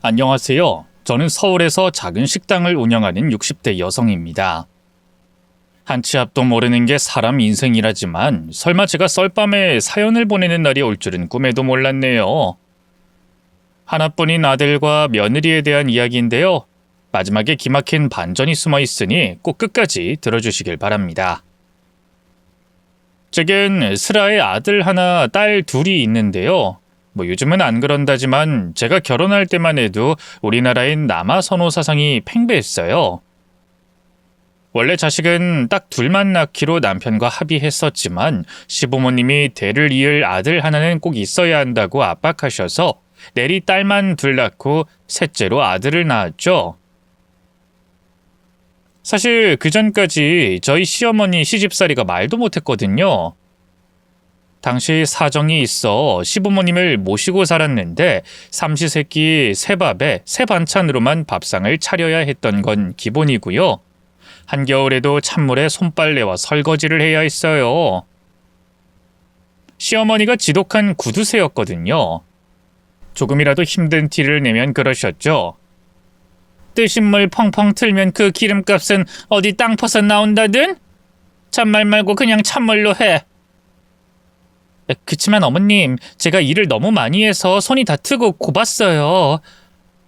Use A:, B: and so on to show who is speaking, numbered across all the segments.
A: 안녕하세요. 저는 서울에서 작은 식당을 운영하는 60대 여성입니다. 한 치 앞도 모르는 게 사람 인생이라지만 설마 제가 썰밤에 사연을 보내는 날이 올 줄은 꿈에도 몰랐네요. 하나뿐인 아들과 며느리에 대한 이야기인데요. 마지막에 기막힌 반전이 숨어 있으니 꼭 끝까지 들어주시길 바랍니다. 제겐 슬아의 아들 하나, 딸 둘이 있는데요. 요즘은 안 그런다지만 제가 결혼할 때만 해도 우리나라엔 남아 선호 사상이 팽배했어요. 원래 자식은 딱 둘만 낳기로 남편과 합의했었지만 시부모님이 대를 이을 아들 하나는 꼭 있어야 한다고 압박하셔서 내리 딸만 둘 낳고 셋째로 아들을 낳았죠. 사실 그전까지 저희 시어머니 시집살이가 말도 못했거든요. 당시 사정이 있어 시부모님을 모시고 살았는데 삼시세끼 새밥에 새반찬으로만 밥상을 차려야 했던 건 기본이고요. 한겨울에도 찬물에 손빨래와 설거지를 해야 했어요. 시어머니가 지독한 구두쇠였거든요. 조금이라도 힘든 티를 내면 그러셨죠. 뜨신 물 펑펑 틀면 그 기름값은 어디 땅 퍼서 나온다든? 잔말 말고 그냥 찬물로 해. 그치만 어머님, 제가 일을 너무 많이 해서 손이 다 트고 곱았어요.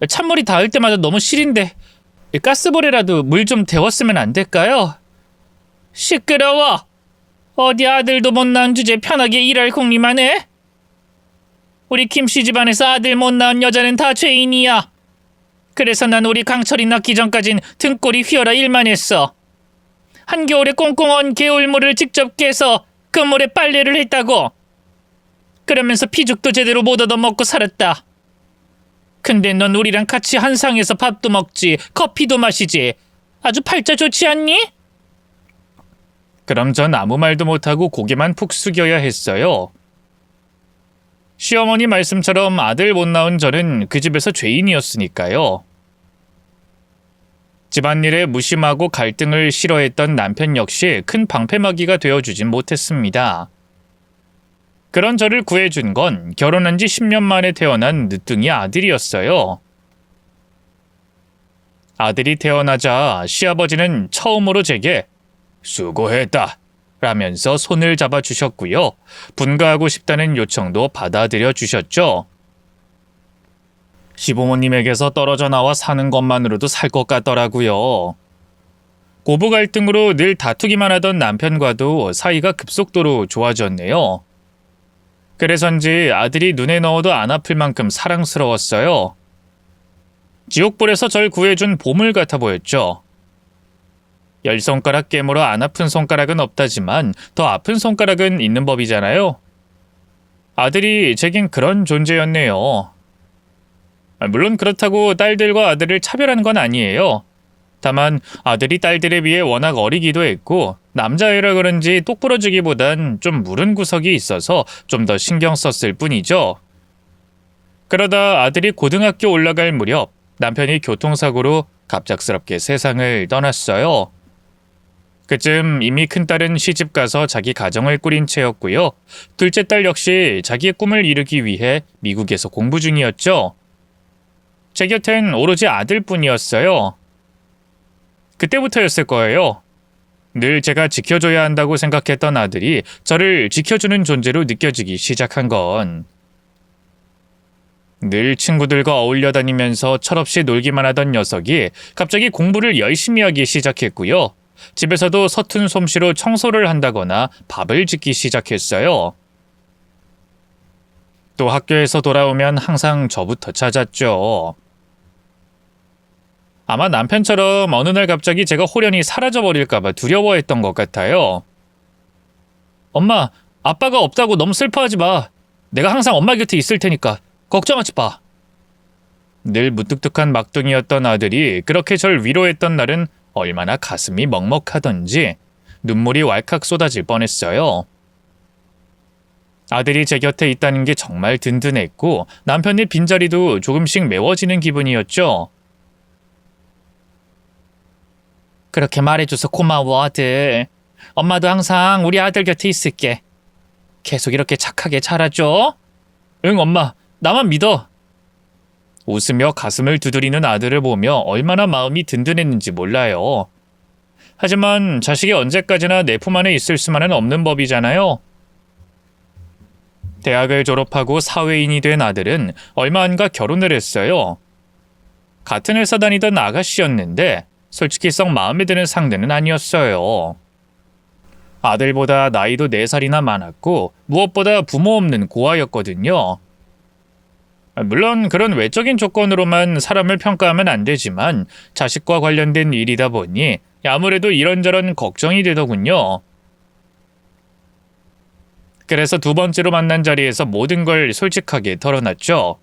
A: 찬물이 닿을 때마다 너무 시린데 가스볼에라도 물 좀 데웠으면 안 될까요? 시끄러워! 어디 아들도 못 낳은 주제 편하게 일할 궁리만 해? 우리 김씨 집안에서 아들 못 낳은 여자는 다 죄인이야. 그래서 난 우리 강철이 낳기 전까진 등골이 휘어라 일만 했어. 한겨울에 꽁꽁 언 개울물을 직접 깨서 그 물에 빨래를 했다고. 그러면서 피죽도 제대로 못 얻어먹고 살았다. 근데 넌 우리랑 같이 한 상에서 밥도 먹지, 커피도 마시지. 아주 팔자 좋지 않니? 그럼 전 아무 말도 못하고 고개만 푹 숙여야 했어요. 시어머니 말씀처럼 아들 못 낳은 저는 그 집에서 죄인이었으니까요. 집안일에 무심하고 갈등을 싫어했던 남편 역시 큰 방패막이가 되어주진 못했습니다. 그런 저를 구해준 건 결혼한 지 10년 만에 태어난 늦둥이 아들이었어요. 아들이 태어나자 시아버지는 처음으로 제게 수고했다 라면서 손을 잡아주셨고요. 분가하고 싶다는 요청도 받아들여 주셨죠. 시부모님에게서 떨어져 나와 사는 것만으로도 살 것 같더라고요. 고부 갈등으로 늘 다투기만 하던 남편과도 사이가 급속도로 좋아졌네요. 그래서인지 아들이 눈에 넣어도 안 아플 만큼 사랑스러웠어요. 지옥불에서 절 구해준 보물 같아 보였죠. 10손가락 깨물어 안 아픈 손가락은 없다지만 더 아픈 손가락은 있는 법이잖아요. 아들이 제겐 그런 존재였네요. 물론 그렇다고 딸들과 아들을 차별하는 건 아니에요. 다만 아들이 딸들에 비해 워낙 어리기도 했고 남자애라 그런지 똑부러지기보단 좀 무른 구석이 있어서 좀 더 신경 썼을 뿐이죠. 그러다 아들이 고등학교 올라갈 무렵 남편이 교통사고로 갑작스럽게 세상을 떠났어요. 그쯤 이미 큰딸은 시집가서 자기 가정을 꾸린 채였고요. 둘째 딸 역시 자기의 꿈을 이루기 위해 미국에서 공부 중이었죠. 제 곁엔 오로지 아들뿐이었어요. 그때부터였을 거예요. 늘 제가 지켜줘야 한다고 생각했던 아들이 저를 지켜주는 존재로 느껴지기 시작한 건. 늘 친구들과 어울려 다니면서 철없이 놀기만 하던 녀석이 갑자기 공부를 열심히 하기 시작했고요. 집에서도 서툰 솜씨로 청소를 한다거나 밥을 짓기 시작했어요. 또 학교에서 돌아오면 항상 저부터 찾았죠. 아마 남편처럼 어느 날 갑자기 제가 홀연히 사라져버릴까봐 두려워했던 것 같아요. 엄마, 아빠가 없다고 너무 슬퍼하지 마. 내가 항상 엄마 곁에 있을 테니까 걱정하지 마. 늘 무뚝뚝한 막둥이였던 아들이 그렇게 절 위로했던 날은 얼마나 가슴이 먹먹하던지 눈물이 왈칵 쏟아질 뻔했어요. 아들이 제 곁에 있다는 게 정말 든든했고 남편의 빈자리도 조금씩 메워지는 기분이었죠. 그렇게 말해줘서 고마워 아들. 엄마도 항상 우리 아들 곁에 있을게. 계속 이렇게 착하게 자라줘. 응 엄마, 나만 믿어. 웃으며 가슴을 두드리는 아들을 보며 얼마나 마음이 든든했는지 몰라요. 하지만 자식이 언제까지나 내 품 안에 있을 수만은 없는 법이잖아요. 대학을 졸업하고 사회인이 된 아들은 얼마 안가 결혼을 했어요. 같은 회사 다니던 아가씨였는데 솔직히 썩 마음에 드는 상대는 아니었어요. 아들보다 나이도 4살이나 많았고 무엇보다 부모 없는 고아였거든요. 물론 그런 외적인 조건으로만 사람을 평가하면 안 되지만 자식과 관련된 일이다 보니 아무래도 이런저런 걱정이 되더군요. 그래서 두 번째로 만난 자리에서 모든 걸 솔직하게 털어놨죠.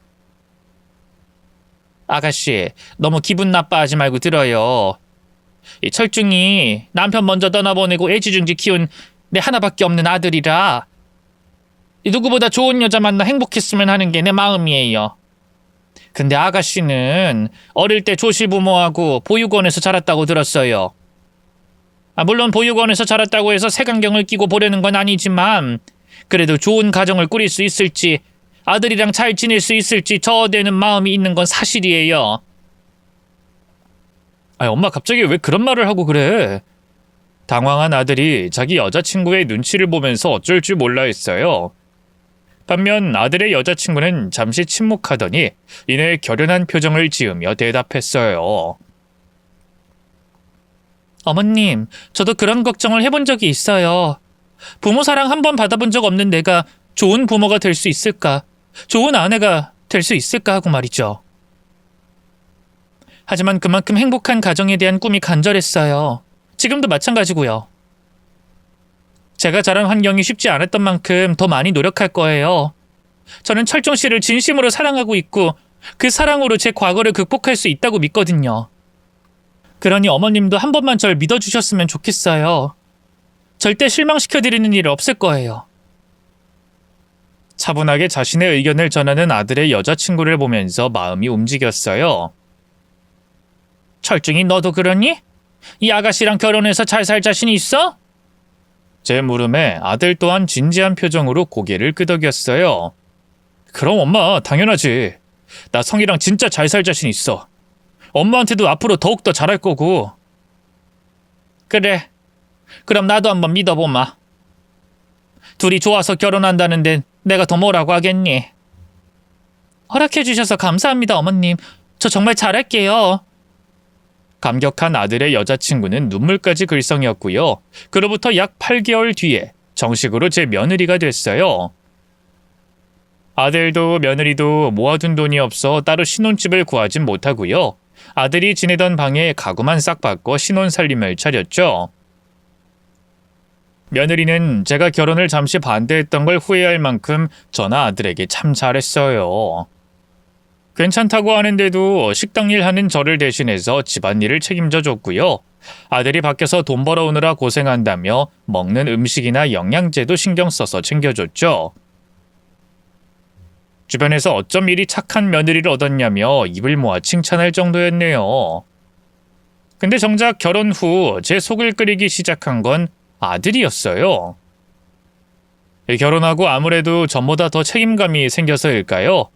A: 아가씨, 너무 기분 나빠하지 말고 들어요. 이 철중이 남편 먼저 떠나보내고 애지중지 키운 내 하나밖에 없는 아들이라 누구보다 좋은 여자 만나 행복했으면 하는 게 내 마음이에요. 근데 아가씨는 어릴 때 조실부모하고 보육원에서 자랐다고 들었어요. 물론 보육원에서 자랐다고 해서 색안경을 끼고 보려는 건 아니지만 그래도 좋은 가정을 꾸릴 수 있을지 아들이랑 잘 지낼 수 있을지 저어되는 마음이 있는 건 사실이에요. 엄마 갑자기 왜 그런 말을 하고 그래? 당황한 아들이 자기 여자친구의 눈치를 보면서 어쩔 줄 몰라 했어요. 반면 아들의 여자친구는 잠시 침묵하더니 이내 결연한 표정을 지으며 대답했어요. 어머님, 저도 그런 걱정을 해본 적이 있어요. 부모 사랑 한 번 받아본 적 없는 내가 좋은 부모가 될 수 있을까? 좋은 아내가 될 수 있을까 하고 말이죠. 하지만 그만큼 행복한 가정에 대한 꿈이 간절했어요. 지금도 마찬가지고요. 제가 자란 환경이 쉽지 않았던 만큼 더 많이 노력할 거예요. 저는 철종 씨를 진심으로 사랑하고 있고 그 사랑으로 제 과거를 극복할 수 있다고 믿거든요. 그러니 어머님도 한 번만 절 믿어주셨으면 좋겠어요. 절대 실망시켜드리는 일 없을 거예요. 차분하게 자신의 의견을 전하는 아들의 여자친구를 보면서 마음이 움직였어요. 철중이 너도 그러니? 이 아가씨랑 결혼해서 잘 살 자신이 있어? 제 물음에 아들 또한 진지한 표정으로 고개를 끄덕였어요. 그럼 엄마, 당연하지. 나 성이랑 진짜 잘 살 자신 있어. 엄마한테도 앞으로 더욱더 잘할 거고. 그래. 그럼 나도 한번 믿어보마. 둘이 좋아서 결혼한다는데 내가 더 뭐라고 하겠니? 허락해 주셔서 감사합니다, 어머님. 저 정말 잘할게요. 감격한 아들의 여자친구는 눈물까지 글썽였고요. 그로부터 약 8개월 뒤에 정식으로 제 며느리가 됐어요. 아들도 며느리도 모아둔 돈이 없어 따로 신혼집을 구하진 못하고요. 아들이 지내던 방에 가구만 싹 바꿔 신혼 살림을 차렸죠. 며느리는 제가 결혼을 잠시 반대했던 걸 후회할 만큼 저나 아들에게 참 잘했어요. 괜찮다고 하는데도 식당 일 하는 저를 대신해서 집안일을 책임져 줬고요. 아들이 밖에서 돈 벌어오느라 고생한다며 먹는 음식이나 영양제도 신경 써서 챙겨줬죠. 주변에서 어쩜 이리 착한 며느리를 얻었냐며 입을 모아 칭찬할 정도였네요. 근데 정작 결혼 후 제 속을 끓이기 시작한 건 아들이었어요. 결혼하고 아무래도 전보다 더 책임감이 생겨서일까요?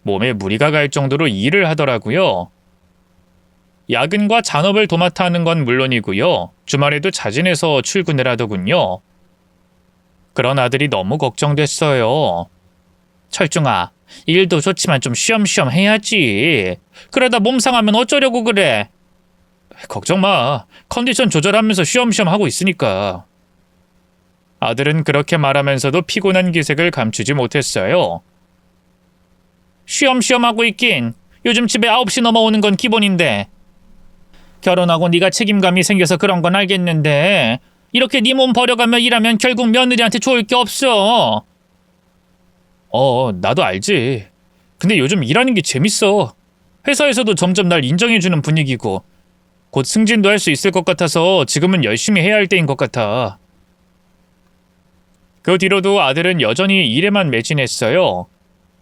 A: 몸에 무리가 갈 정도로 일을 하더라고요. 야근과 잔업을 도맡아 하는 건 물론이고요. 주말에도 자진해서 출근을 하더군요. 그런 아들이 너무 걱정됐어요. 철중아, 일도 좋지만 좀 쉬엄쉬엄 해야지. 그러다 몸 상하면 어쩌려고 그래. 걱정 마. 컨디션 조절하면서 쉬엄쉬엄 하고 있으니까. 아들은 그렇게 말하면서도 피곤한 기색을 감추지 못했어요. 쉬엄쉬엄 하고 있긴. 요즘 집에 9시 넘어오는 건 기본인데. 결혼하고 네가 책임감이 생겨서 그런 건 알겠는데 이렇게 네 몸 버려가며 일하면 결국 며느리한테 좋을 게 없어. 나도 알지. 근데 요즘 일하는 게 재밌어. 회사에서도 점점 날 인정해주는 분위기고 곧 승진도 할 수 있을 것 같아서 지금은 열심히 해야 할 때인 것 같아. 그 뒤로도 아들은 여전히 일에만 매진했어요.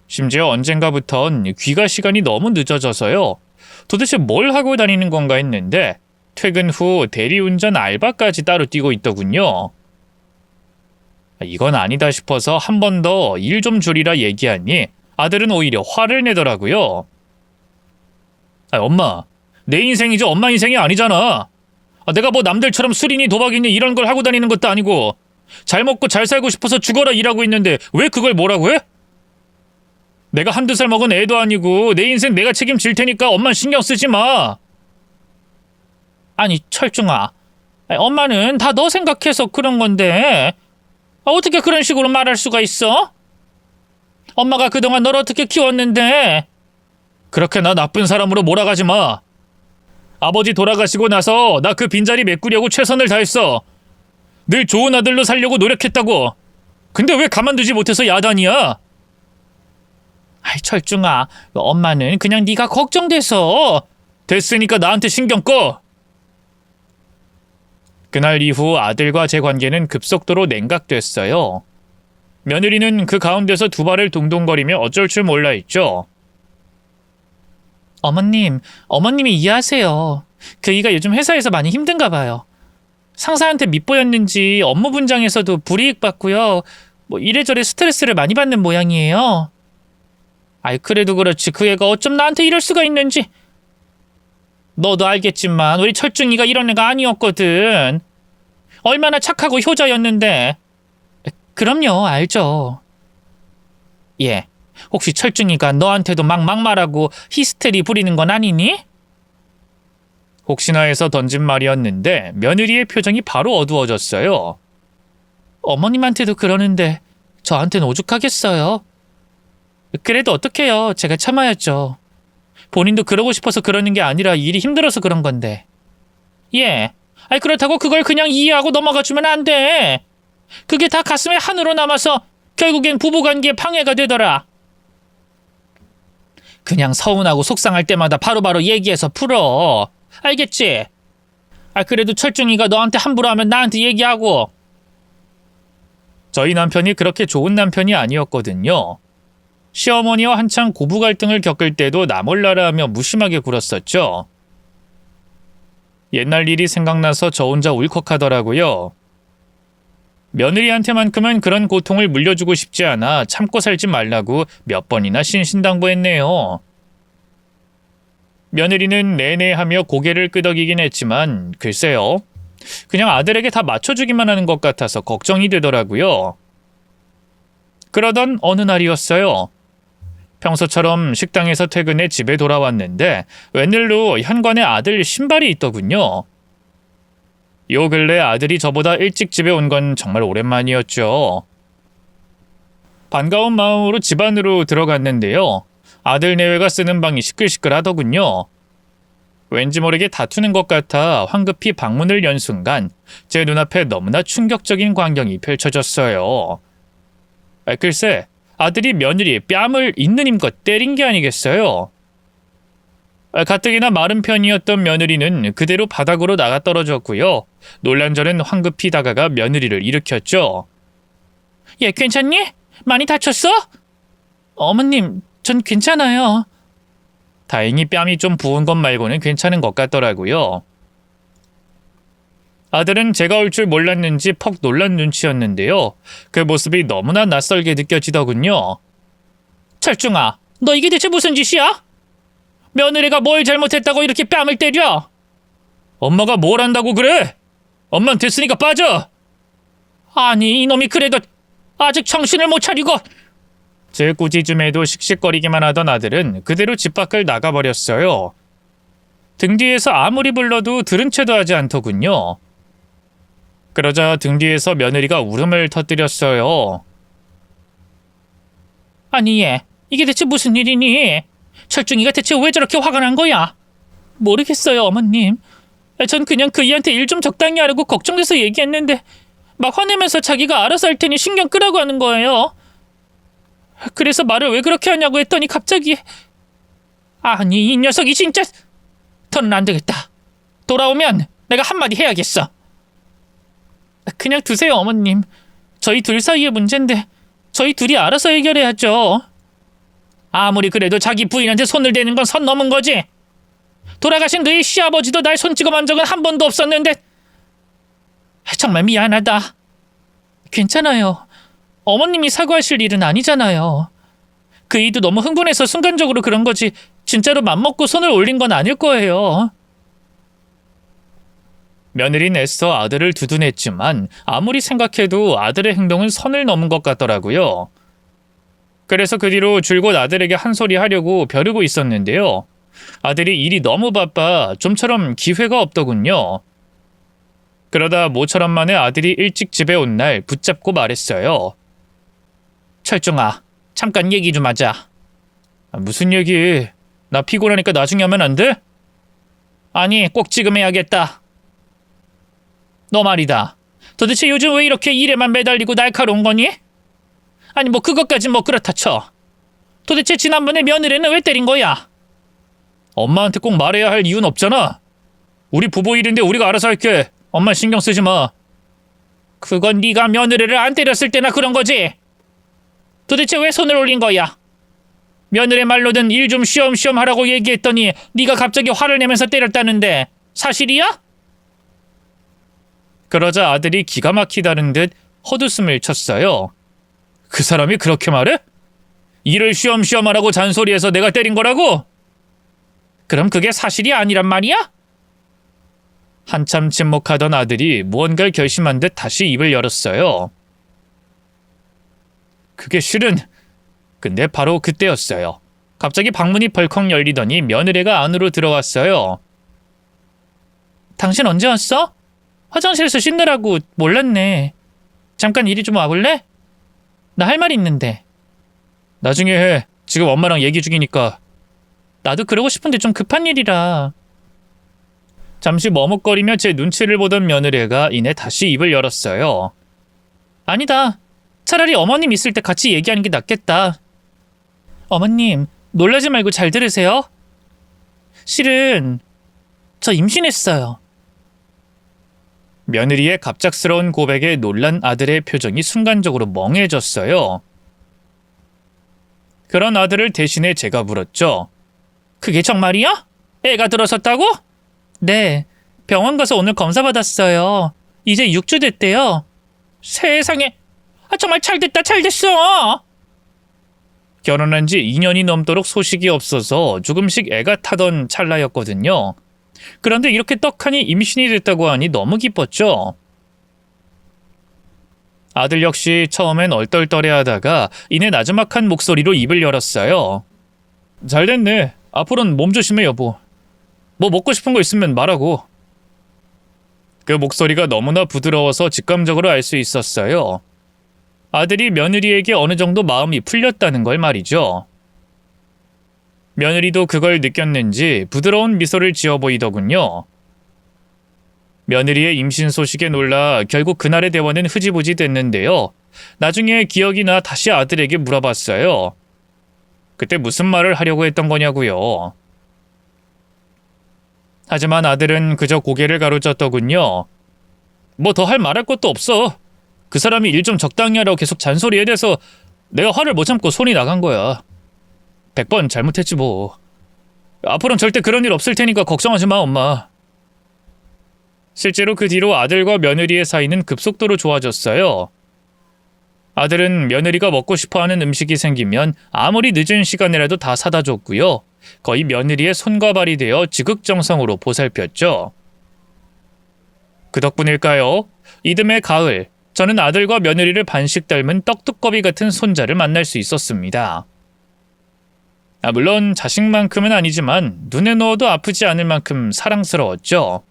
A: 심지어 언젠가부턴 귀가 시간이 너무 늦어져서요. 도대체 뭘 하고 다니는 건가 했는데 퇴근 후 대리운전 알바까지 따로 뛰고 있더군요. 이건 아니다 싶어서 한 번 더 일 좀 줄이라 얘기하니 아들은 오히려 화를 내더라고요. 엄마, 내 인생이지 엄마 인생이 아니잖아. 내가 뭐 남들처럼 술이니 도박이니 이런 걸 하고 다니는 것도 아니고 잘 먹고 잘 살고 싶어서 죽어라 일하고 있는데 왜 그걸 뭐라고 해? 내가 한두 살 먹은 애도 아니고 내 인생 내가 책임질 테니까 엄마 신경 쓰지 마. 아니 철중아, 엄마는 다 너 생각해서 그런 건데 어떻게 그런 식으로 말할 수가 있어? 엄마가 그동안 널 어떻게 키웠는데. 그렇게 나 나쁜 사람으로 몰아가지 마. 아버지 돌아가시고 나서 나 그 빈자리 메꾸려고 최선을 다했어. 늘 좋은 아들로 살려고 노력했다고. 근데 왜 가만두지 못해서 야단이야? 아이 철중아, 엄마는 그냥 네가 걱정돼서. 됐으니까 나한테 신경 꺼. 그날 이후 아들과 제 관계는 급속도로 냉각됐어요. 며느리는 그 가운데서 두 발을 동동거리며 어쩔 줄 몰라 했죠. 어머님이 이해하세요. 그이가 요즘 회사에서 많이 힘든가 봐요. 상사한테 밉보였는지 업무 분장에서도 불이익 받고요. 뭐 이래저래 스트레스를 많이 받는 모양이에요. 아이 그래도 그렇지 그 애가 어쩜 나한테 이럴 수가 있는지. 너도 알겠지만 우리 철중이가 이런 애가 아니었거든. 얼마나 착하고 효자였는데. 그럼요, 알죠. 예, 혹시 철중이가 너한테도 막 막말하고 히스테리 부리는 건 아니니? 혹시나 해서 던진 말이었는데 며느리의 표정이 바로 어두워졌어요. 어머님한테도 그러는데 저한테는 오죽하겠어요. 그래도 어떡해요. 제가 참아야죠. 본인도 그러고 싶어서 그러는 게 아니라 일이 힘들어서 그런 건데. 예, 아니 그렇다고 그걸 그냥 이해하고 넘어가주면 안 돼. 그게 다 가슴에 한으로 남아서 결국엔 부부관계에 방해가 되더라. 그냥 서운하고 속상할 때마다 바로바로 얘기해서 풀어. 알겠지? 그래도 철중이가 너한테 함부로 하면 나한테 얘기하고. 저희 남편이 그렇게 좋은 남편이 아니었거든요. 시어머니와 한창 고부 갈등을 겪을 때도 나 몰라라 하며 무심하게 굴었었죠. 옛날 일이 생각나서 저 혼자 울컥하더라고요. 며느리한테만큼은 그런 고통을 물려주고 싶지 않아 참고 살지 말라고 몇 번이나 신신당부했네요. 며느리는 네네 하며 고개를 끄덕이긴 했지만 글쎄요. 그냥 아들에게 다 맞춰주기만 하는 것 같아서 걱정이 되더라고요. 그러던 어느 날이었어요. 평소처럼 식당에서 퇴근해 집에 돌아왔는데 웬일로 현관에 아들 신발이 있더군요. 요 근래 아들이 저보다 일찍 집에 온 건 정말 오랜만이었죠. 반가운 마음으로 집 안으로 들어갔는데요. 아들 내외가 쓰는 방이 시끌시끌하더군요. 왠지 모르게 다투는 것 같아 황급히 방문을 연 순간 제 눈앞에 너무나 충격적인 광경이 펼쳐졌어요. 글쎄, 아들이 며느리의 뺨을 있는 힘껏 때린 게 아니겠어요. 가뜩이나 마른 편이었던 며느리는 그대로 바닥으로 나가 떨어졌고요. 놀란 저는 황급히 다가가 며느리를 일으켰죠. 얘 괜찮니? 많이 다쳤어? 어머님, 전 괜찮아요. 다행히 뺨이 좀 부은 것 말고는 괜찮은 것 같더라고요. 아들은 제가 올 줄 몰랐는지 퍽 놀란 눈치였는데요. 그 모습이 너무나 낯설게 느껴지더군요. 철중아, 너 이게 대체 무슨 짓이야? 며느리가 뭘 잘못했다고 이렇게 뺨을 때려? 엄마가 뭘 한다고 그래? 엄만 됐으니까 빠져! 아니 이놈이 그래도 아직 정신을 못 차리고. 제 꾸짖음에도 씩씩거리기만 하던 아들은 그대로 집 밖을 나가버렸어요. 등 뒤에서 아무리 불러도 들은 채도 하지 않더군요. 그러자 등 뒤에서 며느리가 울음을 터뜨렸어요. 아니 얘, 이게 대체 무슨 일이니? 철중이가 대체 왜 저렇게 화가 난 거야? 모르겠어요 어머님. 전 그냥 그이한테 일 좀 적당히 하라고 걱정돼서 얘기했는데 막 화내면서 자기가 알아서 할 테니 신경 끄라고 하는 거예요. 그래서 말을 왜 그렇게 하냐고 했더니 갑자기. 아니 이 녀석이 진짜. 더는 안 되겠다. 돌아오면 내가 한마디 해야겠어. 그냥 두세요 어머님. 저희 둘 사이의 문제인데 저희 둘이 알아서 해결해야죠. 아무리 그래도 자기 부인한테 손을 대는 건 선 넘은 거지. 돌아가신 너희 시아버지도 날 손 찍어 만 적은 한 번도 없었는데. 정말 미안하다. 괜찮아요. 어머님이 사과하실 일은 아니잖아요. 그이도 너무 흥분해서 순간적으로 그런 거지 진짜로 맘먹고 손을 올린 건 아닐 거예요. 며느리는 애써 아들을 두둔했지만 아무리 생각해도 아들의 행동은 선을 넘은 것 같더라고요. 그래서 그 뒤로 줄곧 아들에게 한 소리 하려고 벼르고 있었는데요. 아들이 일이 너무 바빠 좀처럼 기회가 없더군요. 그러다 모처럼 만에 아들이 일찍 집에 온 날 붙잡고 말했어요. 철중아, 잠깐 얘기 좀 하자. 무슨 얘기? 나 피곤하니까 나중에 하면 안 돼? 아니, 꼭 지금 해야겠다. 너 말이다. 도대체 요즘 왜 이렇게 일에만 매달리고 날카로운 거니? 아니 뭐 그것까진 뭐 그렇다 쳐. 도대체 지난번에 며느리는 왜 때린 거야? 엄마한테 꼭 말해야 할 이유는 없잖아. 우리 부부 일인데 우리가 알아서 할게. 엄마 신경 쓰지 마. 그건 네가 며느리를 안 때렸을 때나 그런 거지. 도대체 왜 손을 올린 거야? 며느리 말로는 일 좀 쉬엄쉬엄 하라고 얘기했더니 네가 갑자기 화를 내면서 때렸다는데 사실이야? 그러자 아들이 기가 막히다는 듯 헛웃음을 쳤어요. 그 사람이 그렇게 말해? 일을 쉬엄쉬엄 하라고 잔소리해서 내가 때린 거라고? 그럼 그게 사실이 아니란 말이야? 한참 침묵하던 아들이 무언가를 결심한 듯 다시 입을 열었어요. 그게 실은... 근데 바로 그때였어요. 갑자기 방문이 벌컥 열리더니 며느리가 안으로 들어왔어요. 당신 언제 왔어? 화장실에서 씻느라고 몰랐네. 잠깐 이리 좀 와볼래? 나 할 말 있는데. 나중에 해. 지금 엄마랑 얘기 중이니까. 나도 그러고 싶은데 좀 급한 일이라. 잠시 머뭇거리며 제 눈치를 보던 며느리가 이내 다시 입을 열었어요. 아니다. 차라리 어머님 있을 때 같이 얘기하는 게 낫겠다. 어머님, 놀라지 말고 잘 들으세요. 실은 저 임신했어요. 며느리의 갑작스러운 고백에 놀란 아들의 표정이 순간적으로 멍해졌어요. 그런 아들을 대신해 제가 물었죠. 그게 정말이야? 애가 들어섰다고? 네, 병원 가서 오늘 검사 받았어요. 이제 6주 됐대요. 세상에, 정말 잘됐다 잘됐어. 결혼한 지 2년이 넘도록 소식이 없어서 조금씩 애가 타던 찰나였거든요. 그런데 이렇게 떡하니 임신이 됐다고 하니 너무 기뻤죠. 아들 역시 처음엔 얼떨떨해하다가 이내 나지막한 목소리로 입을 열었어요. 잘됐네. 앞으로는 몸 조심해 여보. 뭐 먹고 싶은 거 있으면 말하고. 그 목소리가 너무나 부드러워서 직감적으로 알 수 있었어요. 아들이 며느리에게 어느 정도 마음이 풀렸다는 걸 말이죠. 며느리도 그걸 느꼈는지 부드러운 미소를 지어 보이더군요. 며느리의 임신 소식에 놀라 결국 그날의 대화는 흐지부지 됐는데요. 나중에 기억이 나 다시 아들에게 물어봤어요. 그때 무슨 말을 하려고 했던 거냐고요. 하지만 아들은 그저 고개를 가로젓더군요. 뭐 더 할 말할 것도 없어. 그 사람이 일 좀 적당히 하라고 계속 잔소리에 대해서 내가 화를 못 참고 손이 나간 거야. 100번 잘못했지 뭐. 앞으로는 절대 그런 일 없을 테니까 걱정하지 마 엄마. 실제로 그 뒤로 아들과 며느리의 사이는 급속도로 좋아졌어요. 아들은 며느리가 먹고 싶어하는 음식이 생기면 아무리 늦은 시간이라도 다 사다 줬고요. 거의 며느리의 손과 발이 되어 지극정성으로 보살폈죠. 그 덕분일까요? 이듬해 가을, 저는 아들과 며느리를 반씩 닮은 떡두꺼비 같은 손자를 만날 수 있었습니다. 물론 자식만큼은 아니지만 눈에 넣어도 아프지 않을 만큼 사랑스러웠죠.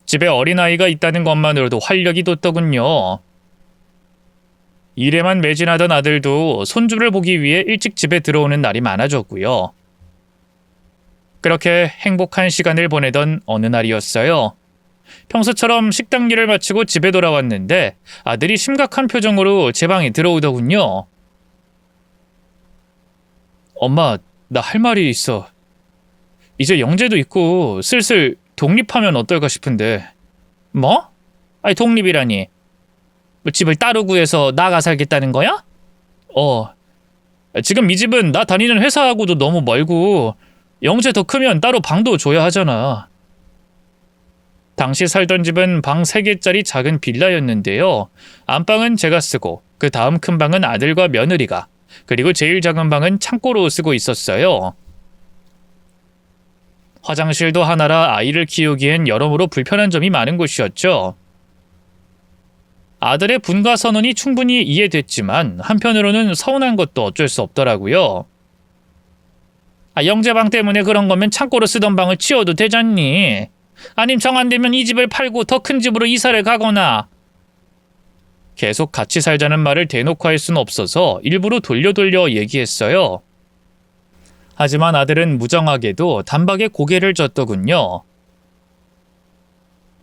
A: 집에 어린아이가 있다는 것만으로도 활력이 돋더군요. 일에만 매진하던 아들도 손주를 보기 위해 일찍 집에 들어오는 날이 많아졌고요. 그렇게 행복한 시간을 보내던 어느 날이었어요. 평소처럼 식당 일을 마치고 집에 돌아왔는데 아들이 심각한 표정으로 제 방에 들어오더군요. 엄마, 나 할 말이 있어. 이제 영재도 있고 슬슬 독립하면 어떨까 싶은데. 뭐? 아니 독립이라니. 집을 따로 구해서 나가 살겠다는 거야? 지금 이 집은 나 다니는 회사하고도 너무 멀고 영재 더 크면 따로 방도 줘야 하잖아. 당시 살던 집은 방 3개짜리 작은 빌라였는데요. 안방은 제가 쓰고 그 다음 큰 방은 아들과 며느리가, 그리고 제일 작은 방은 창고로 쓰고 있었어요. 화장실도 하나라 아이를 키우기엔 여러모로 불편한 점이 많은 곳이었죠. 아들의 분가 선언이 충분히 이해됐지만 한편으로는 서운한 것도 어쩔 수 없더라고요. 영재방 때문에 그런 거면 창고로 쓰던 방을 치워도 되잖니. 아님 정 안 되면 이 집을 팔고 더 큰 집으로 이사를 가거나. 계속 같이 살자는 말을 대놓고 할 수는 없어서 일부러 돌려 얘기했어요. 하지만 아들은 무정하게도 단박에 고개를 젓더군요.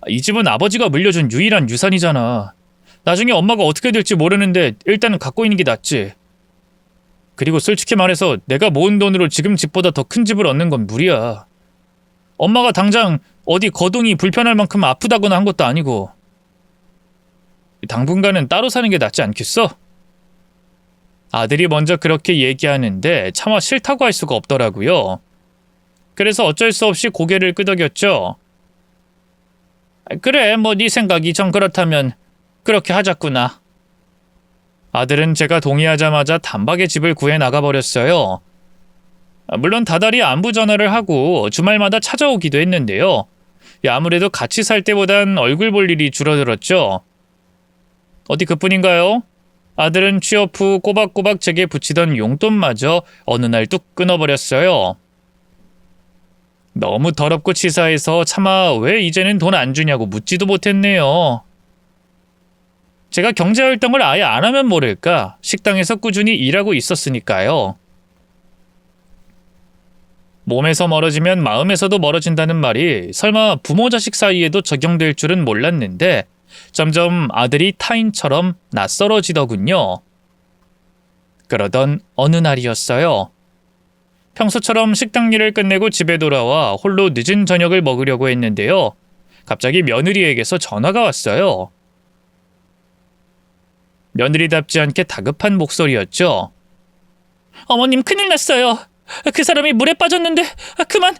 A: 이 집은 아버지가 물려준 유일한 유산이잖아. 나중에 엄마가 어떻게 될지 모르는데 일단은 갖고 있는 게 낫지. 그리고 솔직히 말해서 내가 모은 돈으로 지금 집보다 더 큰 집을 얻는 건 무리야. 엄마가 당장 어디 거동이 불편할 만큼 아프다거나 한 것도 아니고. 당분간은 따로 사는 게 낫지 않겠어? 아들이 먼저 그렇게 얘기하는데 차마 싫다고 할 수가 없더라고요. 그래서 어쩔 수 없이 고개를 끄덕였죠. 그래, 뭐 네 생각이 정 그렇다면 그렇게 하자꾸나. 아들은 제가 동의하자마자 단박에 집을 구해 나가버렸어요. 물론 다달이 안부 전화를 하고 주말마다 찾아오기도 했는데요. 아무래도 같이 살 때보단 얼굴 볼 일이 줄어들었죠. 어디 그뿐인가요? 아들은 취업 후 꼬박꼬박 제게 붙이던 용돈마저 어느 날 뚝 끊어버렸어요. 너무 더럽고 치사해서 차마 왜 이제는 돈 안 주냐고 묻지도 못했네요. 제가 경제활동을 아예 안 하면 모를까 식당에서 꾸준히 일하고 있었으니까요. 몸에서 멀어지면 마음에서도 멀어진다는 말이 설마 부모 자식 사이에도 적용될 줄은 몰랐는데 점점 아들이 타인처럼 낯설어지더군요. 그러던 어느 날이었어요. 평소처럼 식당 일을 끝내고 집에 돌아와 홀로 늦은 저녁을 먹으려고 했는데요. 갑자기 며느리에게서 전화가 왔어요. 며느리답지 않게 다급한 목소리였죠. 어머님 큰일 났어요. 그 사람이 물에 빠졌는데 그만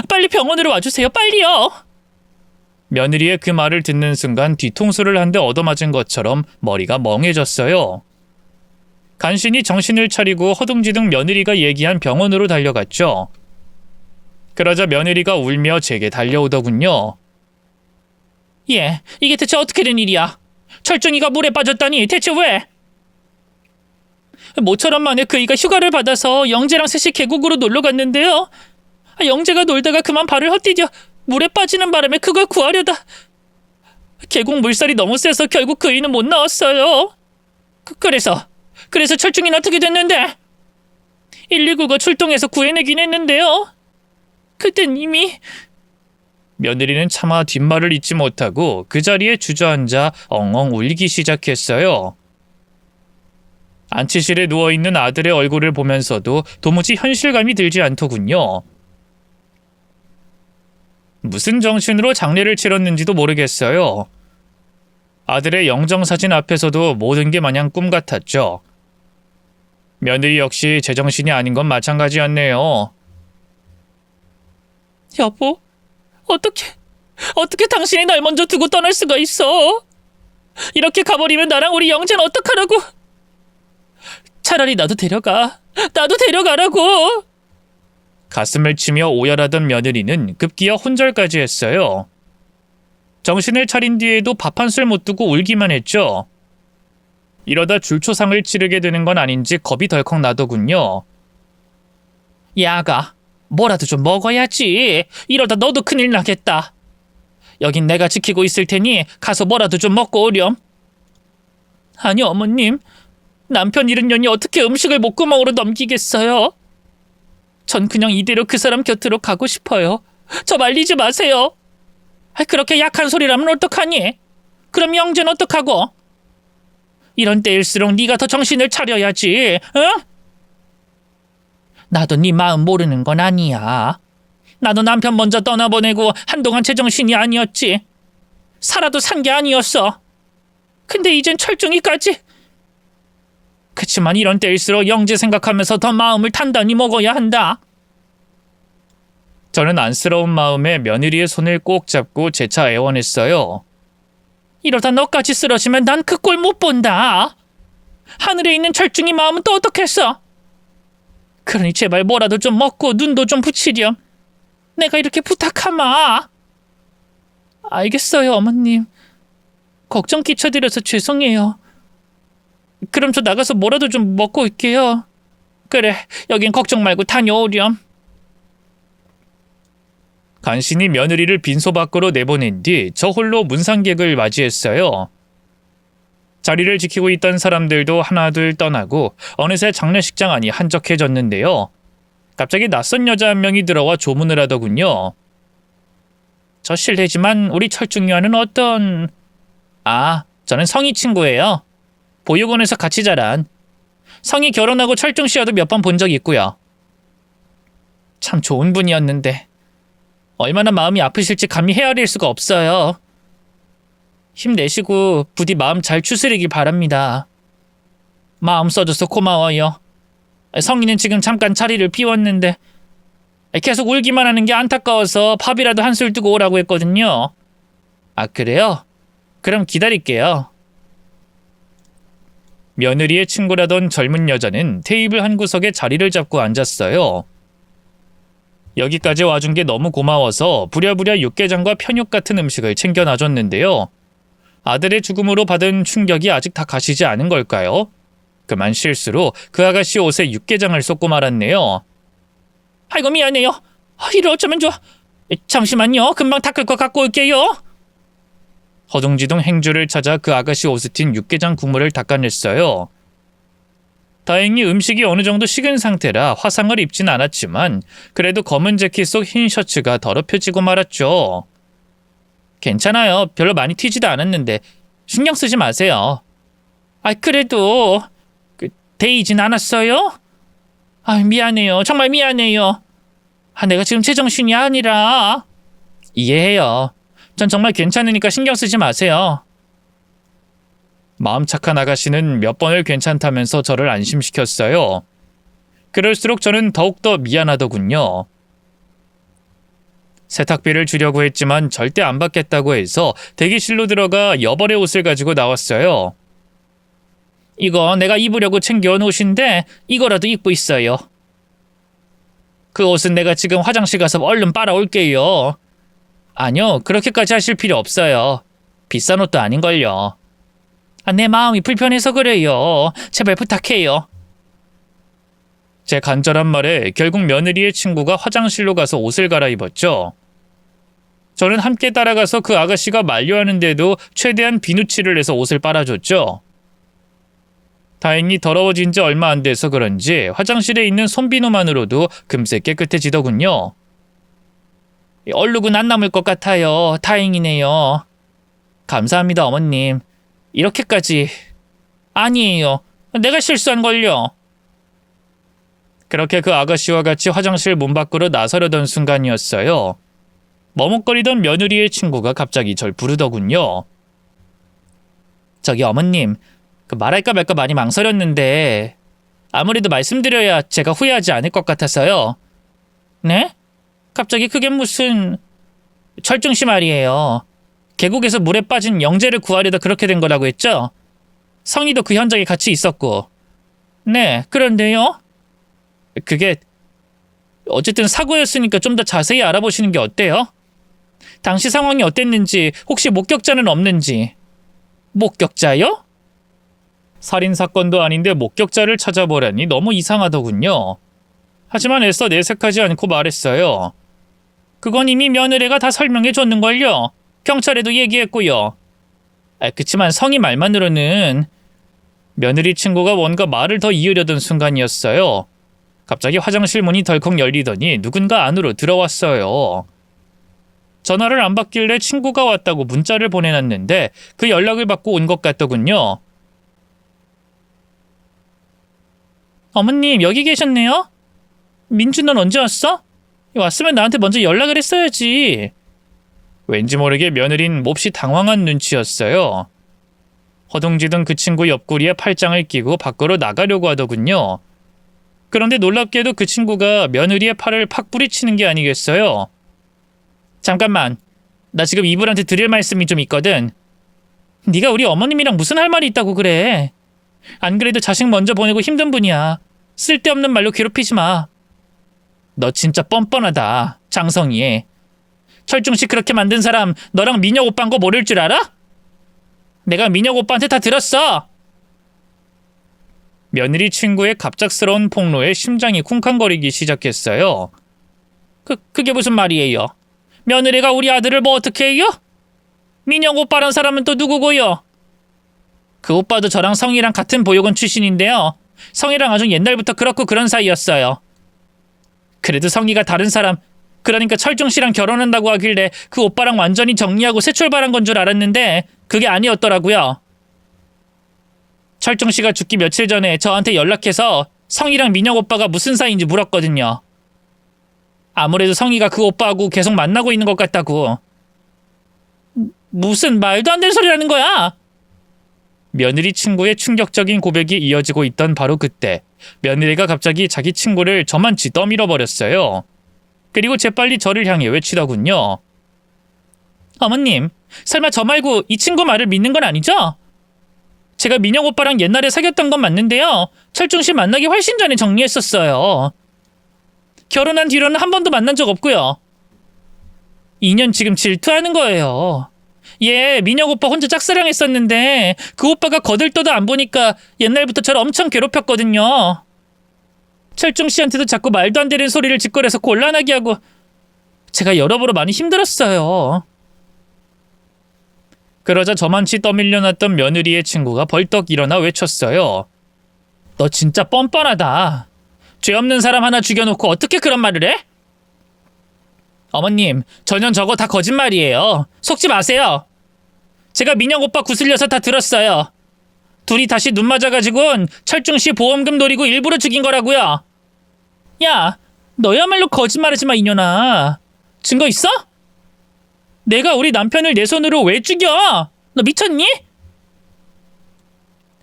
A: 빨리 병원으로 와주세요. 빨리요. 며느리의 그 말을 듣는 순간 뒤통수를 한 대 얻어맞은 것처럼 머리가 멍해졌어요. 간신히 정신을 차리고 허둥지둥 며느리가 얘기한 병원으로 달려갔죠. 그러자 며느리가 울며 제게 달려오더군요. 예, 이게 대체 어떻게 된 일이야? 철중이가 물에 빠졌다니 대체 왜? 모처럼 만에 그이가 휴가를 받아서 영재랑 셋이 계곡으로 놀러 갔는데요. 영재가 놀다가 그만 발을 헛디뎌 물에 빠지는 바람에 그걸 구하려다 계곡 물살이 너무 세서 결국 그이는 못 나왔어요. 그래서 철중이는 어떻게 됐는데? 119가 출동해서 구해내긴 했는데요. 그땐 이미... 며느리는 차마 뒷말을 잇지 못하고 그 자리에 주저앉아 엉엉 울기 시작했어요. 안치실에 누워있는 아들의 얼굴을 보면서도 도무지 현실감이 들지 않더군요. 무슨 정신으로 장례를 치렀는지도 모르겠어요. 아들의 영정사진 앞에서도 모든 게 마냥 꿈 같았죠. 며느리 역시 제정신이 아닌 건 마찬가지였네요. 여보, 어떻게 당신이 날 먼저 두고 떠날 수가 있어? 이렇게 가버리면 나랑 우리 영재는 어떡하라고? 차라리 나도 데려가라고. 가슴을 치며 오열하던 며느리는 급기야 혼절까지 했어요. 정신을 차린 뒤에도 밥 한 술 못 두고 울기만 했죠. 이러다 줄초상을 치르게 되는 건 아닌지 겁이 덜컥 나더군요. 야가, 뭐라도 좀 먹어야지. 이러다 너도 큰일 나겠다. 여긴 내가 지키고 있을 테니 가서 뭐라도 좀 먹고 오렴. 아니 어머님, 남편 잃은 년이 어떻게 음식을 목구멍으로 넘기겠어요? 전 그냥 이대로 그 사람 곁으로 가고 싶어요. 저 말리지 마세요. 그렇게 약한 소리라면 어떡하니? 그럼 영재는 어떡하고? 이런 때일수록 네가 더 정신을 차려야지. 응? 나도 네 마음 모르는 건 아니야. 나도 남편 먼저 떠나보내고 한동안 제정신이 아니었지. 살아도 산 게 아니었어. 근데 이젠 철중이까지. 그치만 이런 때일수록 영재 생각하면서 더 마음을 단단히 먹어야 한다. 저는 안쓰러운 마음에 며느리의 손을 꼭 잡고 재차 애원했어요. 이러다 너까지 쓰러지면 난 그 꼴 못 본다.
B: 하늘에 있는 철중이 마음은 또 어떻겠어? 그러니 제발 뭐라도 좀 먹고 눈도 좀 붙이렴. 내가 이렇게 부탁하마. 알겠어요, 어머님. 걱정 끼쳐드려서 죄송해요. 그럼 저 나가서 뭐라도 좀 먹고 올게요. 그래, 여긴 걱정 말고 다녀오렴.
A: 간신히 며느리를 빈소 밖으로 내보낸 뒤 저 홀로 문상객을 맞이했어요. 자리를 지키고 있던 사람들도 하나둘 떠나고 어느새 장례식장 안이 한적해졌는데요. 갑자기 낯선 여자 한 명이 들어와 조문을 하더군요.
B: 저 실례지만 우리 철중녀는 어떤... 저는 성희 친구예요. 보육원에서 같이 자란. 성희 결혼하고 철중 씨와도 몇 번 본 적 있고요. 참 좋은 분이었는데 얼마나 마음이 아프실지 감히 헤아릴 수가 없어요. 힘내시고 부디 마음 잘 추스리길 바랍니다. 마음 써줘서 고마워요. 성희는 지금 잠깐 자리를 비웠는데 계속 울기만 하는 게 안타까워서 밥이라도 한술 두고 오라고 했거든요. 그래요? 그럼 기다릴게요.
A: 며느리의 친구라던 젊은 여자는 테이블 한 구석에 자리를 잡고 앉았어요. 여기까지 와준 게 너무 고마워서 부랴부랴 육개장과 편육 같은 음식을 챙겨 놔줬는데요. 아들의 죽음으로 받은 충격이 아직 다 가시지 않은 걸까요? 그만 실수로 그 아가씨 옷에 육개장을 쏟고 말았네요.
B: 아이고 미안해요. 이를 어쩌면 좋아. 잠시만요. 금방 닦을 거 갖고 올게요.
A: 허둥지둥 행주를 찾아 그 아가씨 옷에 튄 육개장 국물을 닦아냈어요. 다행히 음식이 어느 정도 식은 상태라 화상을 입진 않았지만 그래도 검은 재킷 속 흰 셔츠가 더럽혀지고 말았죠.
B: 괜찮아요. 별로 많이 튀지도 않았는데 신경 쓰지 마세요. 그래도 데이진 않았어요? 미안해요. 정말 미안해요. 내가 지금 제정신이 아니라. 이해해요. 전 정말 괜찮으니까 신경 쓰지 마세요.
A: 마음 착한 아가씨는 몇 번을 괜찮다면서 저를 안심시켰어요. 그럴수록 저는 더욱더 미안하더군요. 세탁비를 주려고 했지만 절대 안 받겠다고 해서 대기실로 들어가 여벌의 옷을 가지고 나왔어요.
B: 이거 내가 입으려고 챙겨온 옷인데 이거라도 입고 있어요. 그 옷은 내가 지금 화장실 가서 얼른 빨아올게요. 아니요, 그렇게까지 하실 필요 없어요. 비싼 옷도 아닌걸요. 내 마음이 불편해서 그래요. 제발 부탁해요.
A: 제 간절한 말에 결국 며느리의 친구가 화장실로 가서 옷을 갈아입었죠. 저는 함께 따라가서 그 아가씨가 만류하는데도 최대한 비누칠을 해서 옷을 빨아줬죠. 다행히 더러워진 지 얼마 안 돼서 그런지 화장실에 있는 손비누만으로도 금세 깨끗해지더군요.
B: 얼룩은 안 남을 것 같아요. 다행이네요. 감사합니다, 어머님. 이렇게까지... 아니에요. 내가 실수한 걸요.
A: 그렇게 그 아가씨와 같이 화장실 문 밖으로 나서려던 순간이었어요. 머뭇거리던 며느리의 친구가 갑자기 절 부르더군요.
B: 저기 어머님, 말할까 말까 많이 망설였는데 아무래도 말씀드려야 제가 후회하지 않을 것 같아서요. 네? 갑자기 그게 무슨... 철중씨 말이에요. 계곡에서 물에 빠진 영재를 구하려다 그렇게 된 거라고 했죠? 성희도 그 현장에 같이 있었고. 네, 그런데요? 그게 어쨌든 사고였으니까 좀 더 자세히 알아보시는 게 어때요? 당시 상황이 어땠는지, 혹시 목격자는 없는지. 목격자요?
A: 살인사건도 아닌데 목격자를 찾아보라니 너무 이상하더군요. 하지만 애써 내색하지 않고 말했어요.
B: 그건 이미 며느리가 다 설명해 줬는걸요. 경찰에도 얘기했고요. 그치만 성희 말만으로는...
A: 며느리 친구가 뭔가 말을 더 이으려던 순간이었어요. 갑자기 화장실 문이 덜컥 열리더니 누군가 안으로 들어왔어요. 전화를 안 받길래 친구가 왔다고 문자를 보내놨는데 그 연락을 받고 온 것 같더군요.
B: 어머님, 여기 계셨네요? 민주, 넌 언제 왔어? 왔으면 나한테 먼저 연락을 했어야지.
A: 왠지 모르게 며느린 몹시 당황한 눈치였어요. 허둥지둥 그 친구 옆구리에 팔짱을 끼고 밖으로 나가려고 하더군요. 그런데 놀랍게도 그 친구가 며느리의 팔을 팍 뿌리치는 게 아니겠어요.
B: 잠깐만, 나 지금 이불한테 드릴 말씀이 좀 있거든. 네가 우리 어머님이랑 무슨 할 말이 있다고 그래. 안 그래도 자식 먼저 보내고 힘든 분이야. 쓸데없는 말로 괴롭히지 마. 너 진짜 뻔뻔하다, 장성희. 철중씨 그렇게 만든 사람 너랑 민혁 오빠인 거 모를 줄 알아? 내가 민혁 오빠한테 다 들었어.
A: 며느리 친구의 갑작스러운 폭로에 심장이 쿵쾅거리기 시작했어요.
B: 그게 무슨 말이에요? 며느리가 우리 아들을 뭐 어떻게 해요? 민혁 오빠란 사람은 또 누구고요? 그 오빠도 저랑 성이랑 같은 보육원 출신인데요. 성이랑 아주 옛날부터 그렇고 그런 사이였어요. 그래도 성이가 다른 사람, 그러니까 철중 씨랑 결혼한다고 하길래 그 오빠랑 완전히 정리하고 새 출발한 건 줄 알았는데 그게 아니었더라고요. 철중 씨가 죽기 며칠 전에 저한테 연락해서 성이랑 민혁 오빠가 무슨 사이인지 물었거든요. 아무래도 성이가 그 오빠하고 계속 만나고 있는 것 같다고. 무슨 말도 안 되는 소리라는 거야?
A: 며느리 친구의 충격적인 고백이 이어지고 있던 바로 그때 며느리가 갑자기 자기 친구를 저만치 떠밀어 버렸어요. 그리고 재빨리 저를 향해 외치더군요.
B: 어머님, 설마 저 말고 이 친구 말을 믿는 건 아니죠? 제가 민혁 오빠랑 옛날에 사귀었던 건 맞는데요. 철중 씨 만나기 훨씬 전에 정리했었어요. 결혼한 뒤로는 한 번도 만난 적 없고요. 2년 지금 질투하는 거예요. 얘 민혁 오빠 혼자 짝사랑했었는데 그 오빠가 거들떠도 안 보니까 옛날부터 저를 엄청 괴롭혔거든요. 철중 씨한테도 자꾸 말도 안 되는 소리를 짓거려서 곤란하게 하고 제가 여러모로 많이 힘들었어요.
A: 그러자 저만치 떠밀려놨던 며느리의 친구가 벌떡 일어나 외쳤어요.
B: 너 진짜 뻔뻔하다. 죄 없는 사람 하나 죽여놓고 어떻게 그런 말을 해? 어머님, 전혀 저거 다 거짓말이에요. 속지 마세요. 제가 민혁 오빠 구슬려서 다 들었어요. 둘이 다시 눈 맞아가지고는 철중 씨 보험금 노리고 일부러 죽인 거라고요. 야, 너야말로 거짓말하지 마, 이년아. 증거 있어? 내가 우리 남편을 내 손으로 왜 죽여? 너 미쳤니?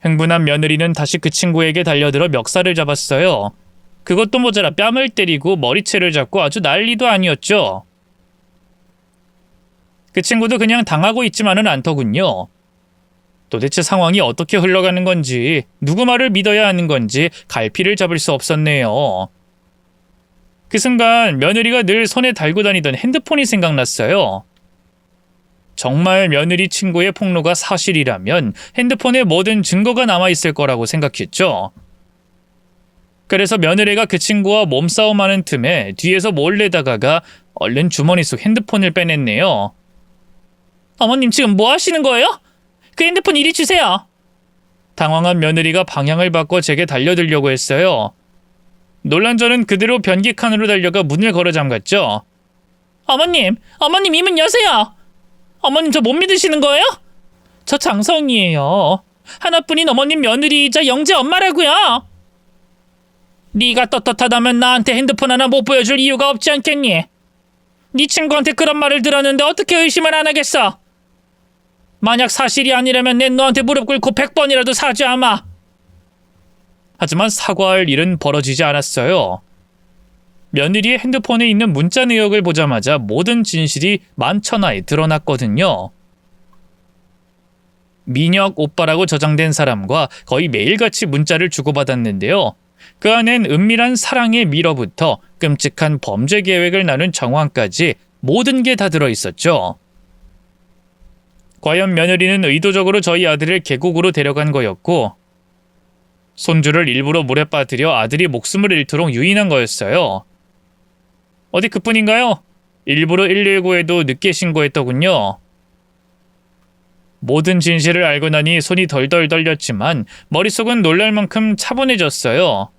A: 흥분한 며느리는 다시 그 친구에게 달려들어 멱살을 잡았어요. 그것도 모자라 뺨을 때리고 머리채를 잡고 아주 난리도 아니었죠. 그 친구도 그냥 당하고 있지만은 않더군요. 도대체 상황이 어떻게 흘러가는 건지, 누구 말을 믿어야 하는 건지 갈피를 잡을 수 없었네요. 그 순간 며느리가 늘 손에 달고 다니던 핸드폰이 생각났어요. 정말 며느리 친구의 폭로가 사실이라면 핸드폰에 모든 증거가 남아있을 거라고 생각했죠. 그래서 며느리가 그 친구와 몸싸움하는 틈에 뒤에서 몰래 다가가 얼른 주머니 속 핸드폰을 빼냈네요. 어머님 지금 뭐 하시는 거예요? 그 핸드폰 이리 주세요. 당황한 며느리가 방향을 바꿔 제게 달려들려고 했어요. 놀란 저는 그대로 변기 칸으로 달려가 문을 걸어 잠갔죠. 어머님 이 문 여세요. 어머님 저 못 믿으시는 거예요? 저 장성이에요. 하나뿐인 어머님 며느리이자 영재 엄마라고요. 네가 떳떳하다면 나한테 핸드폰 하나 못 보여줄 이유가 없지 않겠니? 네 친구한테 그런 말을 들었는데 어떻게 의심을 안 하겠어? 만약 사실이 아니라면 내 너한테 무릎 꿇고 100번이라도 사죄하마. 하지만 사과할 일은 벌어지지 않았어요. 며느리의 핸드폰에 있는 문자 내역을 보자마자 모든 진실이 만천하에 드러났거든요. 민혁 오빠라고 저장된 사람과 거의 매일같이 문자를 주고받았는데요. 그 안엔 은밀한 사랑의 미러부터 끔찍한 범죄 계획을 나눈 정황까지 모든 게 다 들어있었죠. 과연 며느리는 의도적으로 저희 아들을 계곡으로 데려간 거였고 손주를 일부러 물에 빠뜨려 아들이 목숨을 잃도록 유인한 거였어요. 어디 그뿐인가요? 일부러 119에도 늦게 신고했더군요. 모든 진실을 알고 나니 손이 덜덜 떨렸지만 머릿속은 놀랄 만큼 차분해졌어요.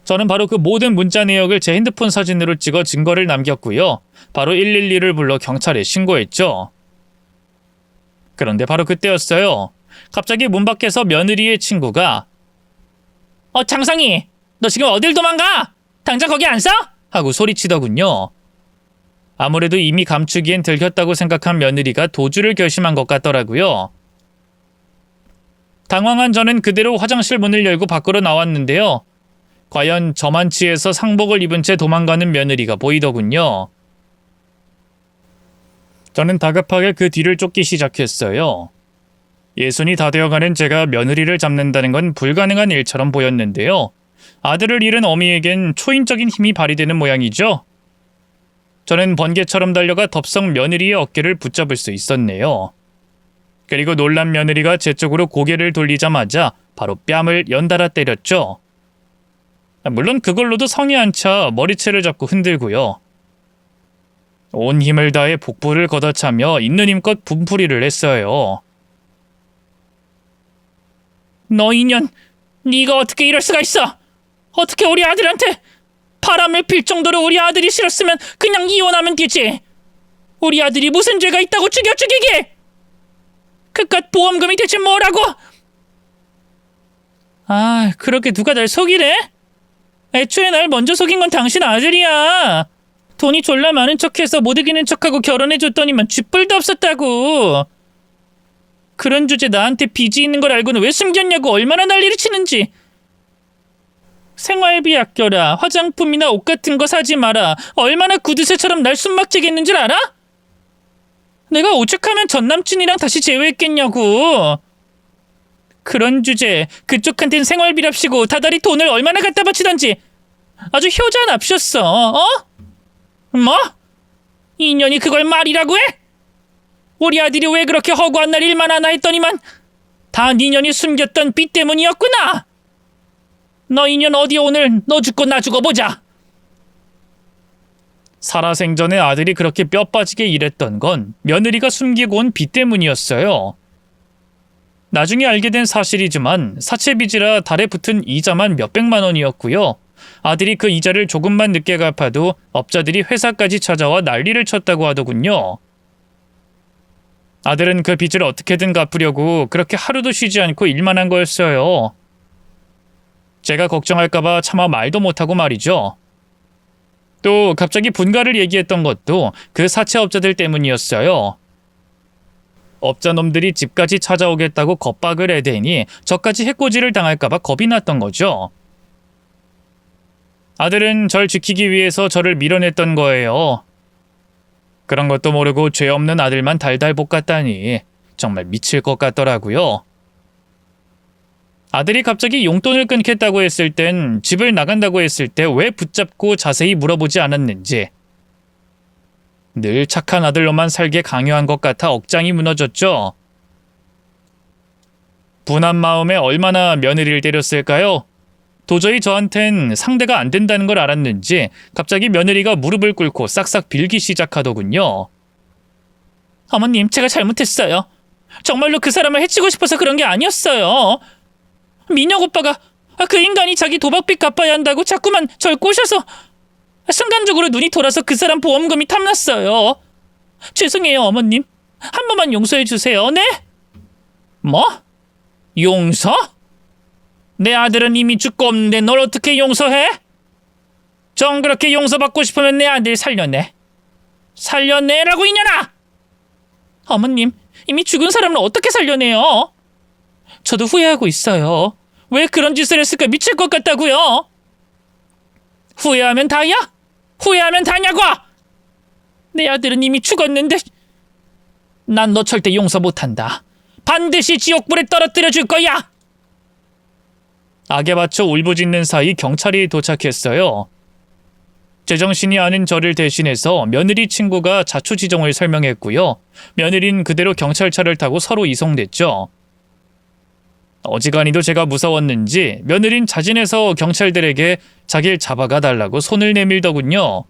A: 저는 바로 그 모든 문자 내역을 제 핸드폰 사진으로 찍어 증거를 남겼고요. 바로 112를 불러 경찰에 신고했죠. 그런데 바로 그때였어요. 갑자기 문 밖에서 며느리의 친구가 장상희, 너 지금 어딜 도망가? 당장 거기 안 서? 하고 소리치더군요. 아무래도 이미 감추기엔 들켰다고 생각한 며느리가 도주를 결심한 것 같더라고요. 당황한 저는 그대로 화장실 문을 열고 밖으로 나왔는데요. 과연 저만치에서 상복을 입은 채 도망가는 며느리가 보이더군요. 저는 다급하게 그 뒤를 쫓기 시작했어요. 예순이 다 되어가는 제가 며느리를 잡는다는 건 불가능한 일처럼 보였는데요. 아들을 잃은 어미에겐 초인적인 힘이 발휘되는 모양이죠. 저는 번개처럼 달려가 덥석 며느리의 어깨를 붙잡을 수 있었네요. 그리고 놀란 며느리가 제 쪽으로 고개를 돌리자마자 바로 뺨을 연달아 때렸죠. 물론 그걸로도 성이 안 차 머리채를 잡고 흔들고요. 온 힘을 다해 복부를 걷어차며 있는 힘껏 분풀이를 했어요.
B: 너 이년, 네가 어떻게 이럴 수가 있어? 어떻게 우리 아들한테 바람을 필 정도로 우리 아들이 싫었으면 그냥 이혼하면 되지. 우리 아들이 무슨 죄가 있다고 죽이게? 그깟 보험금이 대체 뭐라고? 아, 그렇게 누가 날 속이래? 애초에 날 먼저 속인 건 당신 아들이야. 돈이 졸라 많은 척해서 못 이기는 척하고 결혼해줬더니만 쥐뿔도 없었다고. 그런 주제 나한테 빚이 있는 걸 알고는 왜 숨겼냐고 얼마나 난리를 치는지. 생활비 아껴라, 화장품이나 옷 같은 거 사지 마라, 얼마나 구두쇠처럼 날 숨막히게 줄 알아? 내가 오죽하면 전 남친이랑 다시 재회했겠냐고. 그런 주제 그쪽한텐 생활비랍시고 다달이 돈을 얼마나 갖다 바치던지 아주 효자 납셨어. 어? 뭐? 인연이 그걸 말이라고 해? 우리 아들이 왜 그렇게 허구한 날 일만 하나 했더니만 다 니년이 숨겼던 빚 때문이었구나. 너 인연 어디 오늘 너 죽고 나 죽어 보자.
A: 살아생전에 아들이 그렇게 뼈 빠지게 일했던 건 며느리가 숨기고 온 빚 때문이었어요. 나중에 알게 된 사실이지만 사채빚이라 달에 붙은 이자만 몇백만 원이었고요. 아들이 그 이자를 조금만 늦게 갚아도 업자들이 회사까지 찾아와 난리를 쳤다고 하더군요. 아들은 그 빚을 어떻게든 갚으려고 그렇게 하루도 쉬지 않고 일만 한 거였어요. 제가 걱정할까봐 차마 말도 못하고 말이죠. 또 갑자기 분가를 얘기했던 것도 그 사채업자들 때문이었어요. 업자놈들이 집까지 찾아오겠다고 겁박을 해대니 저까지 해코지를 당할까봐 겁이 났던 거죠. 아들은 절 지키기 위해서 저를 밀어냈던 거예요. 그런 것도 모르고 죄 없는 아들만 달달 볶았다니 정말 미칠 것 같더라고요. 아들이 갑자기 용돈을 끊겠다고 했을 땐 집을 나간다고 했을 때 왜 붙잡고 자세히 물어보지 않았는지. 늘 착한 아들로만 살게 강요한 것 같아 억장이 무너졌죠. 분한 마음에 얼마나 며느리를 때렸을까요? 도저히 저한텐 상대가 안 된다는 걸 알았는지 갑자기 며느리가 무릎을 꿇고 싹싹 빌기 시작하더군요.
B: 어머님, 제가 잘못했어요. 정말로 그 사람을 해치고 싶어서 그런 게 아니었어요. 민혁 오빠가 그 인간이 자기 도박빚 갚아야 한다고 자꾸만 절 꼬셔서 순간적으로 눈이 돌아서 그 사람 보험금이 탐났어요. 죄송해요, 어머님. 한 번만 용서해 주세요. 네? 뭐? 용서? 내 아들은 이미 죽고 없는데 널 어떻게 용서해? 정 그렇게 용서받고 싶으면 내 아들 살려내. 살려내라고 이년아! 어머님, 이미 죽은 사람을 어떻게 살려내요? 저도 후회하고 있어요. 왜 그런 짓을 했을까 미칠 것 같다고요. 후회하면 다야? 후회하면 다냐고! 내 아들은 이미 죽었는데 난 너 절대 용서 못한다. 반드시 지옥불에 떨어뜨려 줄 거야.
A: 악에 받쳐 울부짖는 사이 경찰이 도착했어요. 제정신이 아닌 저를 대신해서 며느리 친구가 자초지종을 설명했고요. 며느린 그대로 경찰차를 타고 서로 이송됐죠. 어지간히도 제가 무서웠는지 며느린 자진해서 경찰들에게 자기를 잡아가 달라고 손을 내밀더군요.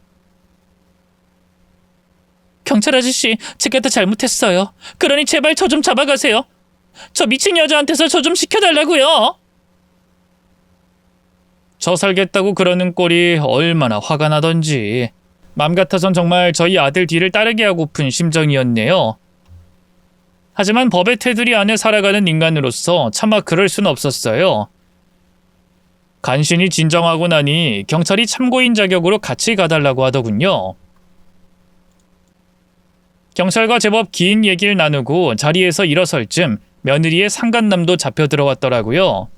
B: 경찰 아저씨, 제가 다 잘못했어요. 그러니 제발 저 좀 잡아가세요. 저 미친 여자한테서 저 좀 시켜달라고요.
A: 저 살겠다고 그러는 꼴이 얼마나 화가 나던지. 맘 같아선 정말 저희 아들 뒤를 따르게 하고픈 심정이었네요. 하지만 법의 테두리 안에 살아가는 인간으로서 차마 그럴 순 없었어요. 간신히 진정하고 나니 경찰이 참고인 자격으로 같이 가달라고 하더군요. 경찰과 제법 긴 얘기를 나누고 자리에서 일어설 쯤 며느리의 상간남도 잡혀 들어왔더라고요.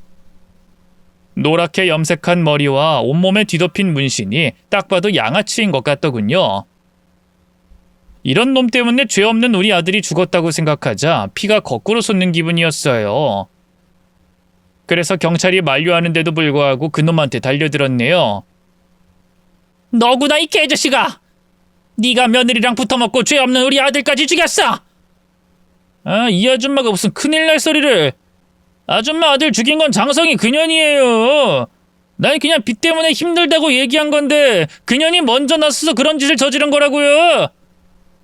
A: 노랗게 염색한 머리와 온몸에 뒤덮인 문신이 딱 봐도 양아치인 것 같더군요. 이런 놈 때문에 죄 없는 우리 아들이 죽었다고 생각하자 피가 거꾸로 솟는 기분이었어요. 그래서 경찰이 만류하는데도 불구하고 그놈한테 달려들었네요.
B: 너구나 이 개자식아! 네가 며느리랑 붙어먹고 죄 없는 우리 아들까지 죽였어!
A: 아, 이 아줌마가 무슨 큰일 날 소리를. 아줌마 아들 죽인 건 장성이 그년이에요. 난 그냥 빚 때문에 힘들다고 얘기한 건데 그년이 먼저 나서서 그런 짓을 저지른 거라고요.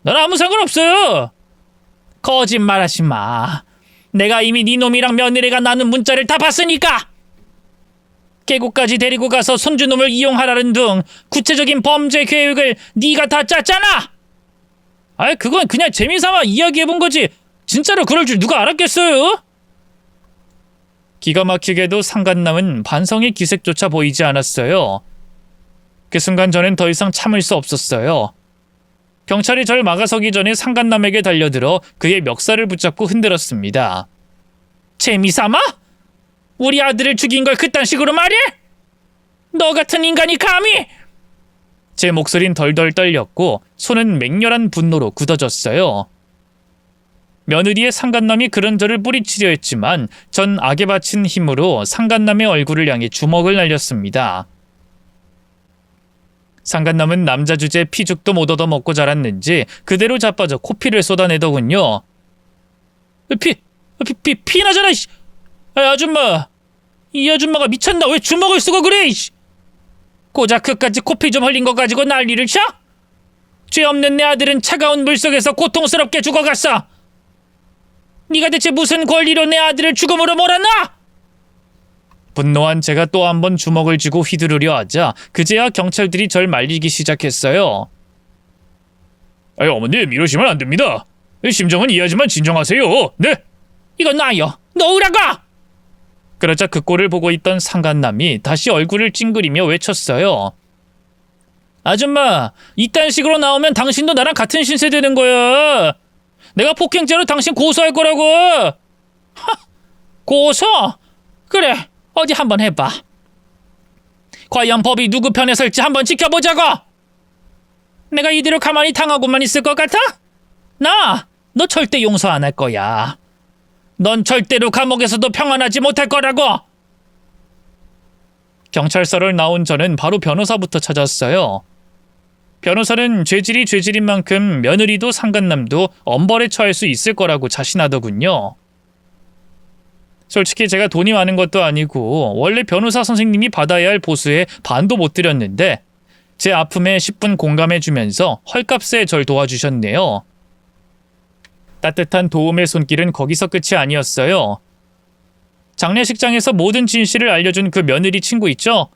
A: 난 아무 상관없어요.
B: 거짓말하지 마. 내가 이미 네 놈이랑 며느리가 나눈 문자를 다 봤으니까! 계곡까지 데리고 가서 손주놈을 이용하라는 등 구체적인 범죄 계획을 네가 다 짰잖아!
A: 아이, 그건 그냥 재미삼아 이야기해본 거지. 진짜로 그럴 줄 누가 알았겠어요? 기가 막히게도 상간남은 반성의 기색조차 보이지 않았어요. 그 순간 저는 더 이상 참을 수 없었어요. 경찰이 절 막아서기 전에 상간남에게 달려들어 그의 멱살을 붙잡고 흔들었습니다.
B: 재미삼아? 우리 아들을 죽인 걸 그딴 식으로 말해? 너 같은 인간이 감히!
A: 제 목소린 덜덜 떨렸고 손은 맹렬한 분노로 굳어졌어요. 며느리의 상간남이 그런 저를 뿌리치려 했지만 전 악에 바친 힘으로 상간남의 얼굴을 향해 주먹을 날렸습니다. 상간남은 남자 주제 피죽도 못 얻어먹고 자랐는지 그대로 자빠져 코피를 쏟아내더군요.
B: 피나잖아, 이씨! 아줌마! 이 아줌마가 미쳤나? 왜 주먹을 쓰고 그래, 이씨! 고작 그까지 코피 좀 흘린 거 가지고 난리를 쳐? 죄 없는 내 아들은 차가운 물속에서 고통스럽게 죽어갔어! 네가 대체 무슨 권리로 내 아들을 죽음으로 몰아넣어?
A: 분노한 제가 또 한 번 주먹을 쥐고 휘두르려 하자 그제야 경찰들이 절 말리기 시작했어요. 아이, 어머님, 이러시면 안 됩니다. 심정은 이해하지만 진정하세요. 네?
B: 이건 나요. 놓으라고!
A: 그러자 그 꼴을 보고 있던 상간남이 다시 얼굴을 찡그리며 외쳤어요. 아줌마, 이딴 식으로 나오면 당신도 나랑 같은 신세 되는 거야. 내가 폭행죄로 당신 고소할 거라고.
B: 고소? 그래, 어디 한번 해봐. 과연 법이 누구 편에 설지 한번 지켜보자고. 내가 이대로 가만히 당하고만 있을 것 같아? 너 절대 용서 안 할 거야. 넌 절대로 감옥에서도 평안하지 못할 거라고.
A: 경찰서를 나온 저는 바로 변호사부터 찾았어요. 변호사는 죄질이 죄질인 만큼 며느리도 상간남도 엄벌에 처할 수 있을 거라고 자신하더군요. 솔직히 제가 돈이 많은 것도 아니고 원래 변호사 선생님이 받아야 할 보수에 반도 못 드렸는데 제 아픔에 10분 공감해주면서 헐값에 절 도와주셨네요. 따뜻한 도움의 손길은 거기서 끝이 아니었어요. 장례식장에서 모든 진실을 알려준 그 며느리 친구 있죠?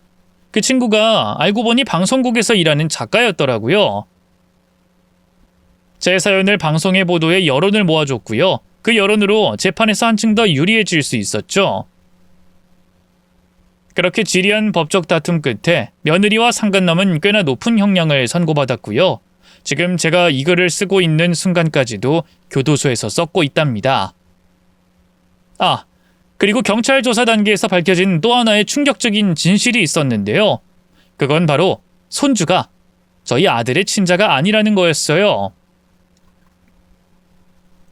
A: 그 친구가 알고 보니 방송국에서 일하는 작가였더라고요. 제 사연을 방송에 보도해 여론을 모아줬고요. 그 여론으로 재판에서 한층 더 유리해질 수 있었죠. 그렇게 지리한 법적 다툼 끝에 며느리와 상간남은 꽤나 높은 형량을 선고받았고요. 지금 제가 이 글을 쓰고 있는 순간까지도 교도소에서 썩고 있답니다. 그리고 경찰 조사 단계에서 밝혀진 또 하나의 충격적인 진실이 있었는데요. 그건 바로 손주가 저희 아들의 친자가 아니라는 거였어요.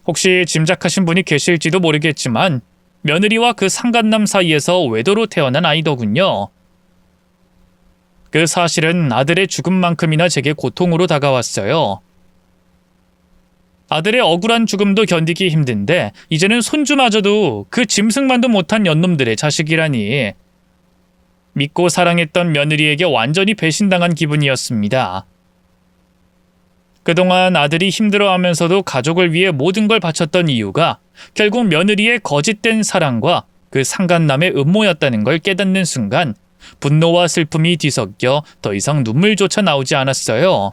A: 혹시 짐작하신 분이 계실지도 모르겠지만 며느리와 그 상간남 사이에서 외도로 태어난 아이더군요. 그 사실은 아들의 죽음만큼이나 제게 고통으로 다가왔어요. 아들의 억울한 죽음도 견디기 힘든데 이제는 손주마저도 그 짐승만도 못한 연놈들의 자식이라니. 믿고 사랑했던 며느리에게 완전히 배신당한 기분이었습니다. 그동안 아들이 힘들어하면서도 가족을 위해 모든 걸 바쳤던 이유가 결국 며느리의 거짓된 사랑과 그 상간남의 음모였다는 걸 깨닫는 순간 분노와 슬픔이 뒤섞여 더 이상 눈물조차 나오지 않았어요.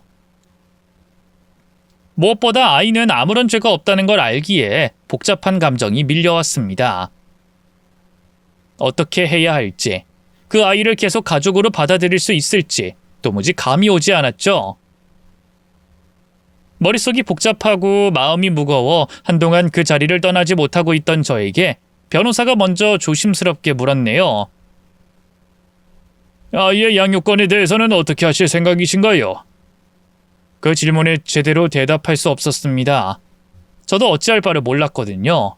A: 무엇보다 아이는 아무런 죄가 없다는 걸 알기에 복잡한 감정이 밀려왔습니다. 어떻게 해야 할지, 그 아이를 계속 가족으로 받아들일 수 있을지 도무지 감이 오지 않았죠. 머릿속이 복잡하고 마음이 무거워 한동안 그 자리를 떠나지 못하고 있던 저에게 변호사가 먼저 조심스럽게 물었네요. 아이의 양육권에 대해서는 어떻게 하실 생각이신가요? 그 질문에 제대로 대답할 수 없었습니다. 저도 어찌할 바를 몰랐거든요.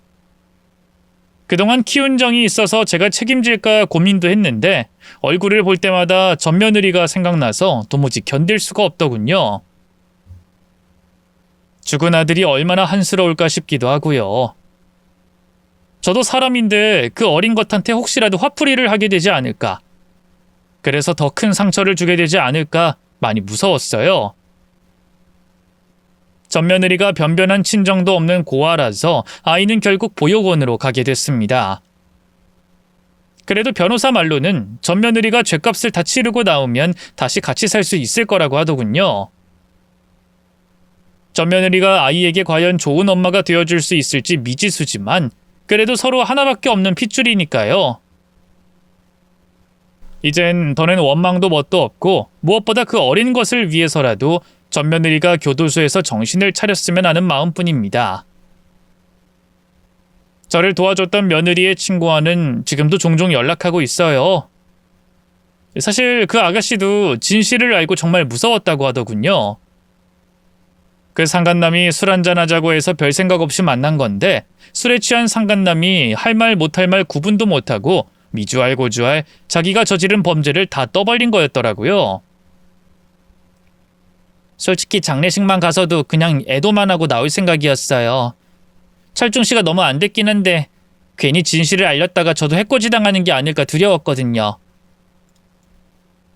A: 그동안 키운 정이 있어서 제가 책임질까 고민도 했는데 얼굴을 볼 때마다 맏며느리가 생각나서 도무지 견딜 수가 없더군요. 죽은 아들이 얼마나 한스러울까 싶기도 하고요. 저도 사람인데 그 어린 것한테 혹시라도 화풀이를 하게 되지 않을까. 그래서 더 큰 상처를 주게 되지 않을까 많이 무서웠어요. 맏며느리가 변변한 친정도 없는 고아라서 아이는 결국 보육원으로 가게 됐습니다. 그래도 변호사 말로는 맏며느리가 죗값을 다 치르고 나오면 다시 같이 살 수 있을 거라고 하더군요. 맏며느리가 아이에게 과연 좋은 엄마가 되어줄 수 있을지 미지수지만 그래도 서로 하나밖에 없는 핏줄이니까요. 이젠 더는 원망도 뭣도 없고 무엇보다 그 어린 것을 위해서라도 맏며느리가 교도소에서 정신을 차렸으면 하는 마음뿐입니다. 저를 도와줬던 며느리의 친구와는 지금도 종종 연락하고 있어요. 사실 그 아가씨도 진실을 알고 정말 무서웠다고 하더군요. 그 상간남이 술 한잔하자고 해서 별 생각 없이 만난 건데 술에 취한 상간남이 할 말 못할 말 구분도 못하고 미주알 고주알 자기가 저지른 범죄를 다 떠벌린 거였더라고요. 솔직히 장례식만 가서도 그냥 애도만 하고 나올 생각이었어요. 철중 씨가 너무 안 됐긴 한데 괜히 진실을 알렸다가 저도 해코지 당하는 게 아닐까 두려웠거든요.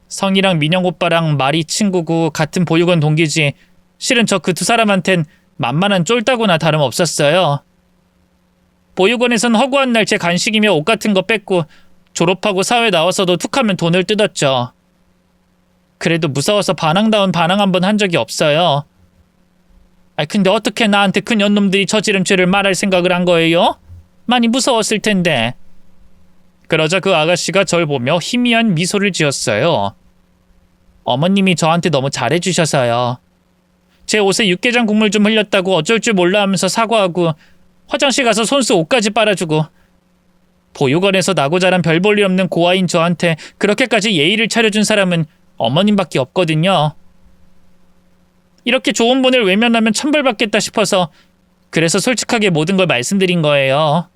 A: 성이랑 민영 오빠랑 말이 친구고 같은 보육원 동기지 실은 저 그 두 사람한텐 만만한 쫄따구나 다름없었어요. 보육원에선 허구한 날 제 간식이며 옷 같은 거 뺏고 졸업하고 사회 나와서도 툭하면 돈을 뜯었죠. 그래도 무서워서 반항다운 반항 한 번 한 적이 없어요. 근데 어떻게 나한테 그 년놈들이 저지른 죄를 말할 생각을 한 거예요? 많이 무서웠을 텐데. 그러자 그 아가씨가 절 보며 희미한 미소를 지었어요. 어머님이 저한테 너무 잘해주셔서요. 제 옷에 육개장 국물 좀 흘렸다고 어쩔 줄 몰라 하면서 사과하고 화장실 가서 손수 옷까지 빨아주고 보육원에서 나고 자란 별 볼 일 없는 고아인 저한테 그렇게까지 예의를 차려준 사람은 어머님밖에 없거든요. 이렇게 좋은 분을 외면하면 천벌받겠다 싶어서 그래서 솔직하게 모든 걸 말씀드린 거예요.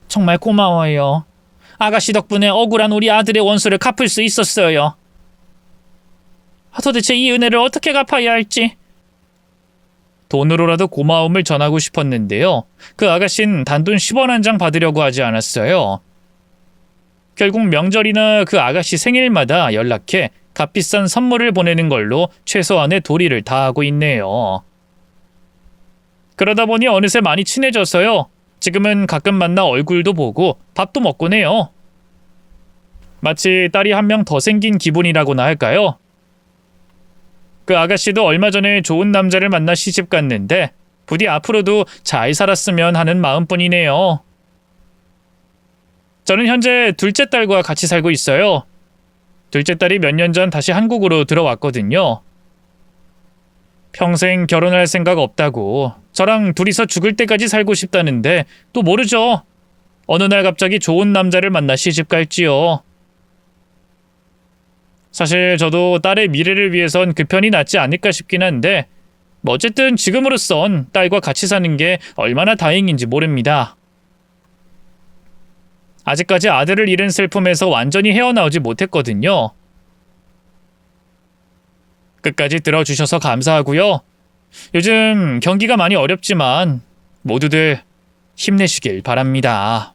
A: 정말 고마워요. 아가씨 덕분에 억울한 우리 아들의 원수를 갚을 수 있었어요. 도대체 이 은혜를 어떻게 갚아야 할지. 돈으로라도 고마움을 전하고 싶었는데요. 그 아가씨는 단돈 10원 한 장 받으려고 하지 않았어요. 결국 명절이나 그 아가씨 생일마다 연락해 값비싼 선물을 보내는 걸로 최소한의 도리를 다하고 있네요. 그러다 보니 어느새 많이 친해져서요. 지금은 가끔 만나 얼굴도 보고 밥도 먹곤 해요. 마치 딸이 한 명 더 생긴 기분이라고나 할까요? 그 아가씨도 얼마 전에 좋은 남자를 만나 시집 갔는데 부디 앞으로도 잘 살았으면 하는 마음뿐이네요. 저는 현재 둘째 딸과 같이 살고 있어요. 둘째 딸이 몇 년 전 다시 한국으로 들어왔거든요. 평생 결혼할 생각 없다고 저랑 둘이서 죽을 때까지 살고 싶다는데 또 모르죠. 어느 날 갑자기 좋은 남자를 만나 시집 갈지요. 사실 저도 딸의 미래를 위해선 그 편이 낫지 않을까 싶긴 한데 뭐 어쨌든 지금으로선 딸과 같이 사는 게 얼마나 다행인지 모릅니다. 아직까지 아들을 잃은 슬픔에서 완전히 헤어나오지 못했거든요. 끝까지 들어주셔서 감사하고요. 요즘 경기가 많이 어렵지만 모두들 힘내시길 바랍니다.